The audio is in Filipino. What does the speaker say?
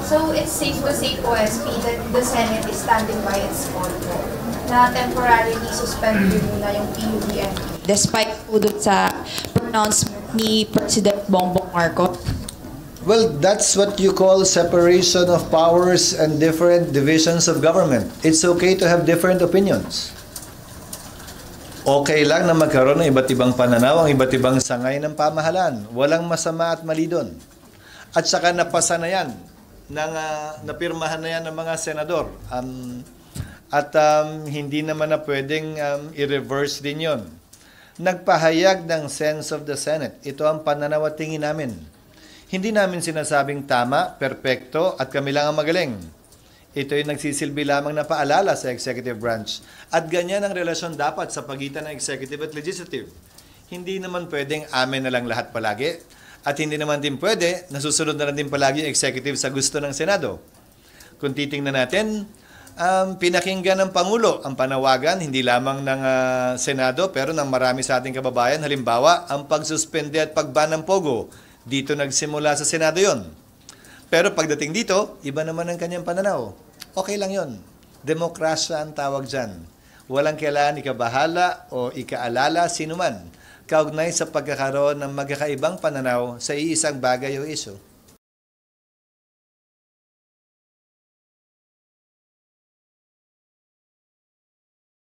So it's safe to say po, SP, that the Senate is standing by its call po na temporarily suspend muna yung PUBM. Despite po dun sa pronouncement ni President Bongbong Marcos. Well, that's what you call separation of powers and different divisions of government. It's okay to have different opinions. Okay lang na magkaroon ng iba't ibang pananaw, ang iba't ibang sangay ng pamahalaan. Walang masama at mali doon. At saka napasa na yan, napirmahan na yan ng mga senador. Hindi naman na pwedeng i-reverse din yon. Nagpahayag ng sense of the Senate. Ito ang pananaw at tingin namin. Hindi namin sinasabing tama, perpekto, at kami lang ang magaling. Ito ay nagsisilbi lamang na paalala sa executive branch. At ganyan ang relasyon dapat sa pagitan ng executive at legislative. Hindi naman pwedeng amin na lang lahat palagi. At hindi naman din pwede, nasusunod na lang din palagi yung executive sa gusto ng Senado. Kung titingnan natin, pinakinggan ng Pangulo ang panawagan, hindi lamang ng Senado, pero ng marami sa ating kababayan. Halimbawa, ang pagsuspende at pagban ng POGO. Dito nagsimula sa Senado yon. Pero pagdating dito, iba naman ang kanyang pananaw. Okay lang yon. Demokrasya ang tawag dyan. Walang kailangan ikabahala o ikaalala sinuman kaugnay sa pagkakaroon ng magkakaibang pananaw sa iisang bagay o iso.